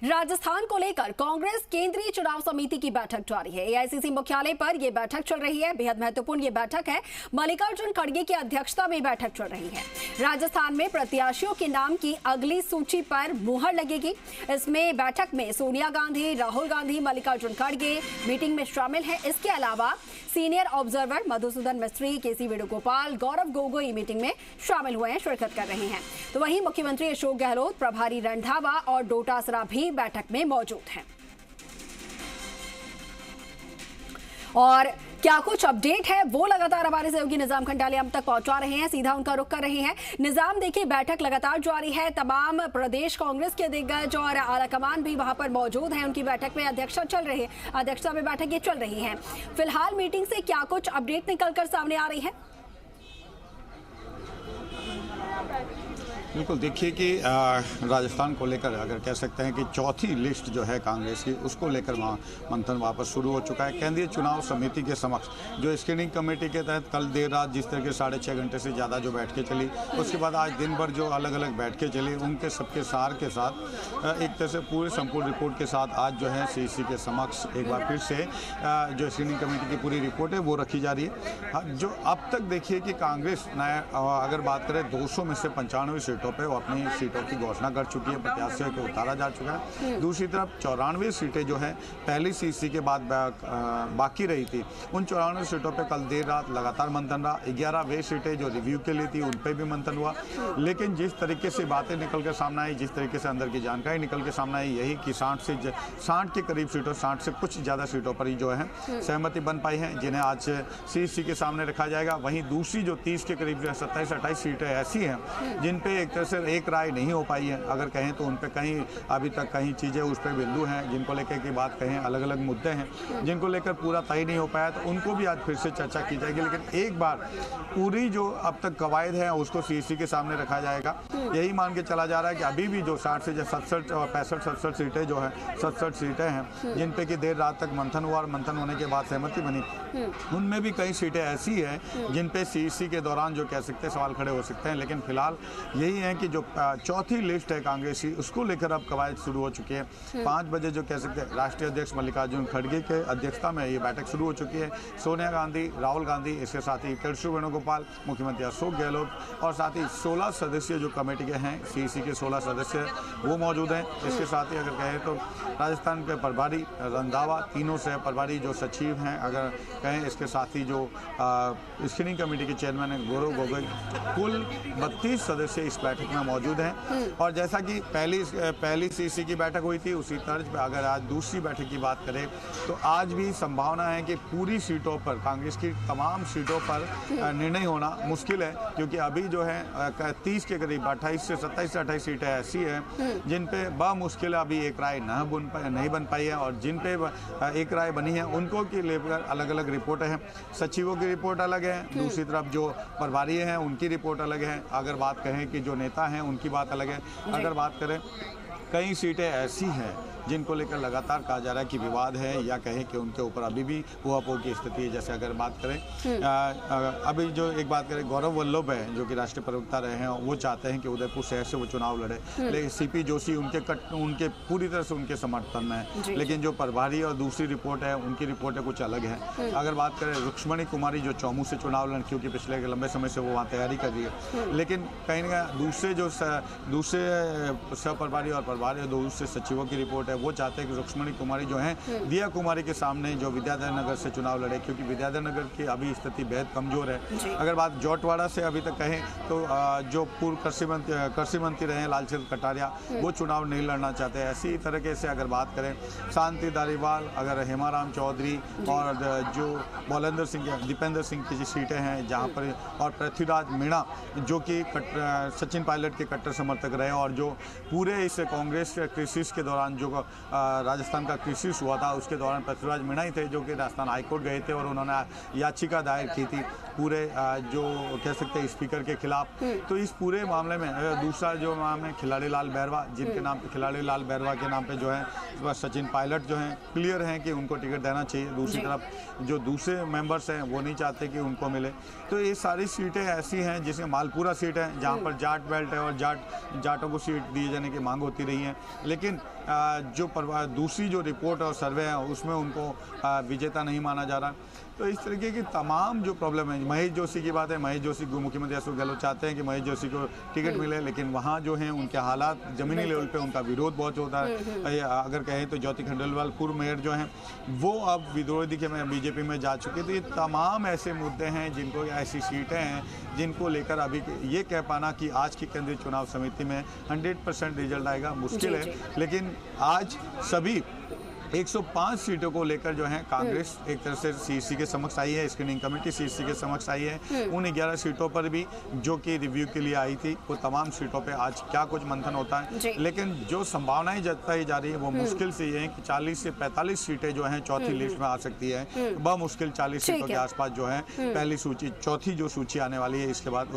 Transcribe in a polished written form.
राजस्थान को लेकर कांग्रेस केंद्रीय चुनाव समिति की बैठक जारी है। एआईसीसी मुख्यालय पर यह बैठक चल रही है। बेहद महत्वपूर्ण ये बैठक है। मल्लिकार्जुन खड़गे की अध्यक्षता में बैठक चल रही है। राजस्थान में प्रत्याशियों के नाम की अगली सूची पर मुहर लगेगी। इसमें बैठक में सोनिया गांधी, राहुल गांधी, मल्लिकार्जुन खड़गे मीटिंग में शामिल है। इसके अलावा सीनियर ऑब्जर्वर मधुसूदन मिस्त्री, केसी वेणुगोपाल, गौरव गोगोई मीटिंग में शामिल हुए हैं, शिरकत कर रहे हैं। तो वहीं मुख्यमंत्री अशोक गहलोत, प्रभारी रणधावा और डोटासरा भी बैठक में मौजूद हैं। और क्या कुछ अपडेट है वो लगातार हमारे सहयोगी निजाम खंडाले हम तक पहुंचा रहे हैं। सीधा उनका रुख कर रहे हैं। निजाम, देखिए बैठक लगातार जारी है। तमाम प्रदेश कांग्रेस के दिग्गज और आलाकमान भी वहां पर मौजूद हैं। उनकी बैठक में अध्यक्षता में बैठक ये चल रही है। फिलहाल मीटिंग से क्या कुछ अपडेट निकलकर सामने आ रही है? बिल्कुल, देखिए कि राजस्थान को लेकर अगर कह सकते हैं कि चौथी लिस्ट जो है कांग्रेस की, उसको लेकर मंथन वापस शुरू हो चुका है। केंद्रीय चुनाव समिति के समक्ष जो स्क्रीनिंग कमेटी के तहत कल देर रात जिस तरह के 6.5 घंटे से ज़्यादा जो बैठकें चली, उसके बाद आज दिन भर जो अलग अलग बैठकें चली, उनके सबके सार के साथ एक तरह से पूरी संपूर्ण रिपोर्ट के साथ आज जो है सीईसी के समक्ष एक बार फिर से जो स्क्रीनिंग कमेटी की पूरी रिपोर्ट है वो रखी जा रही है। जो अब तक देखिए कि कांग्रेस अगर बात करें 200 में से 95 सीटों पे वो अपनी सीटों की घोषणा कर चुकी है, प्रत्याशियों को उतारा जा चुका है। दूसरी तरफ 94 सीटें जो है पहली सीईसी के बाद बाकी रही थी, उन 94 सीटों पे कल देर रात लगातार मंथन रहा। 11 वे सीटें जो रिव्यू के लिए थी उन पे भी मंथन हुआ। लेकिन जिस तरीके से बातें निकल के सामने आई, जिस तरीके से अंदर की जानकारी निकल के सामने आई, यही कि 60 के करीब सीटों, 60 से कुछ ज़्यादा सीटों पर ही जो है सहमति बन पाई है, जिन्हें आज सीईसी के सामने रखा जाएगा। वहीं दूसरी जो 30 के करीब 27-28 सीटें ऐसी हैं जिन पे एक तरह से एक राय नहीं हो पाई है। अगर कहें तो उन पे कहीं अभी तक कहीं चीज़ें उस पर बिंदु हैं जिनको लेकर की बात कहें, अलग अलग मुद्दे हैं जिनको लेकर पूरा तय नहीं हो पाया, तो उनको भी आज फिर से चर्चा की जाएगी। लेकिन एक बार पूरी जो अब तक कवायद है उसको सीईसी के सामने रखा जाएगा। यही मान के चला जा रहा है कि अभी भी जो 60 से 67 और 65-67 सीटें जो है 67 सीटें हैं जिन पे कि देर रात तक मंथन हुआ और मंथन होने के बाद सहमति बनी, उनमें भी कई सीटें ऐसी हैं जिन पे सीईसी के दौरान जो कह सकते हैं सवाल खड़े हो सकते हैं। लेकिन फिलहाल यही है कि जो चौथी लिस्ट है कांग्रेस की, उसको लेकर अब कवायद शुरू हो चुकी है। 5 बजे जो कह सकते हैं राष्ट्रीय अध्यक्ष मल्लिकार्जुन खड़गे के अध्यक्षता में ये बैठक शुरू हो चुकी है। सोनिया गांधी, राहुल गांधी, इसके साथ ही केसी वेणुगोपाल, मुख्यमंत्री अशोक गहलोत और साथ ही 16 सदस्यीय जो कमेटी के हैं, सीईसी के 16 सदस्य वो मौजूद हैं। इसके साथ ही अगर कहें तो राजस्थान के प्रभारी रंधावा, तीनों सह प्रभारी जो सचिव हैं अगर कहें, इसके साथ ही जो स्क्रीनिंग कमेटी के चेयरमैन हैं गौरव गोगोई, कुल 32 सदस्य इस बैठक में मौजूद हैं। और जैसा कि पहली सीईसी की बैठक हुई थी, उसी तर्ज पर अगर आज दूसरी बैठक की बात करें तो आज भी संभावना है कि पूरी सीटों पर, कांग्रेस की तमाम सीटों पर निर्णय होना मुश्किल है, क्योंकि अभी जो है 30 के करीब 27 से 28 सीटें ऐसी हैं जिन पे मुश्किल अभी एक राय नहीं बन पाई है, और जिन पे एक राय बनी है उनको की लेकर अलग अलग रिपोर्टें हैं। सचिवों की रिपोर्ट अलग है, दूसरी तरफ जो प्रभारी हैं उनकी रिपोर्ट अलग है। अगर बात कहें कि जो नेता हैं उनकी बात अलग है। अगर बात करें कई सीटें ऐसी हैं जिनको लेकर लगातार कहा जा रहा है कि विवाद है, या कहें कि उनके ऊपर अभी भी ऊहापोह की स्थिति है। जैसे अगर बात करें अभी जो एक बात करें, गौरव वल्लभ है जो कि राष्ट्रीय प्रवक्ता रहे हैं, वो चाहते हैं कि उदयपुर शहर से वो चुनाव लड़े, लेकिन सीपी जोशी उनके पूरी तरह से उनके समर्थन में है। लेकिन जो प्रभारी और दूसरी रिपोर्ट है उनकी रिपोर्टें कुछ अलग है। अगर बात करें रुक्ष्मणी कुमारी जो चौमू से चुनाव लड़, क्योंकि पिछले लंबे समय से वो वहाँ तैयारी कर रही है, लेकिन कहीं ना दूसरे सहप्रभारी और प्रभारी और दूसरे सचिवों की रिपोर्ट है, वो चाहते हैं कि रुक्ष्मणी कुमारी जो हैं दिया कुमारी के सामने जो विद्याधर नगर से चुनाव लड़े, क्योंकि विद्याधर नगर की अभी स्थिति बेहद कमजोर है। अगर बात जोटवाड़ा से अभी तक कहें तो जो पूर्व कृषि मंत्री रहे हैं लालचंद कटारिया, वो चुनाव नहीं लड़ना चाहते। ऐसी तरीके से अगर बात करें शांति धारीवाल, अगर हेमाराम चौधरी और जो दीपेंद्र सिंह की सीटें हैं जहाँ पर, और पृथ्वीराज मीणा जो कि सचिन पायलट के कट्टर समर्थक रहे, और जो पूरे इस कांग्रेस क्राइसिस के दौरान जो राजस्थान का क्राइसिस हुआ था उसके दौरान पृथ्वीराज मीणा ही थे जो कि राजस्थान हाईकोर्ट गए थे और उन्होंने याचिका दायर की थी पूरे जो कह सकते हैं स्पीकर के खिलाफ। तो इस पूरे मामले में दूसरा जो नाम है खिलाड़ी लाल बैरवा, जिनके नाम पे खिलाड़ी लाल बैरवा के नाम पे जो है सचिन पायलट जो हैं क्लियर हैं कि उनको टिकट देना चाहिए। दूसरी तरफ जो दूसरे मेंबर्स हैं वो नहीं चाहते कि उनको मिले। तो ये सारी सीटें ऐसी हैं जिसमें मालपुरा सीट है जहाँ पर जाट बेल्ट है और जाटों को सीट दिए जाने की मांग होती रही नहीं है, लेकिन जो दूसरी जो रिपोर्ट और सर्वे है उसमें उनको विजेता नहीं माना जा रहा। तो इस तरीके की तमाम जो प्रॉब्लम है, महेश जोशी की बात है, महेश जोशी मुख्यमंत्री अशोक गहलोत चाहते हैं कि महेश जोशी को टिकट मिले, लेकिन वहाँ जो है उनके हालात जमीनी लेवल पे उनका विरोध बहुत होता है। अगर कहें तो ज्योति खंडेलवाल पूर्व मेयर जो हैं वो अब विरोधी के में बीजेपी में जा चुके। तो ये तमाम ऐसे मुद्दे हैं जिनको, ऐसी सीटें हैं जिनको लेकर अभी ये कह पाना कि आज की केंद्रीय चुनाव समिति में 100% रिजल्ट आएगा मुश्किल है। लेकिन आज सभी 105 सीटों को लेकर जो है कांग्रेस एक तरह से सीईसी के समक्ष आई है, स्क्रीनिंग कमेटी सीईसी के समक्ष आई है। उन 11 सीटों पर भी जो कि रिव्यू के लिए आई थी, वो तमाम सीटों पे आज क्या कुछ मंथन होता है, लेकिन जो संभावनाएं जताई जा रही है वो मुश्किल से ये है कि 40 से 45 सीटें जो हैं चौथी लिस्ट में आ सकती है। बहुत मुश्किल 40 सीटों के आसपास जो है पहली सूची, चौथी जो सूची आने वाली है इसके बाद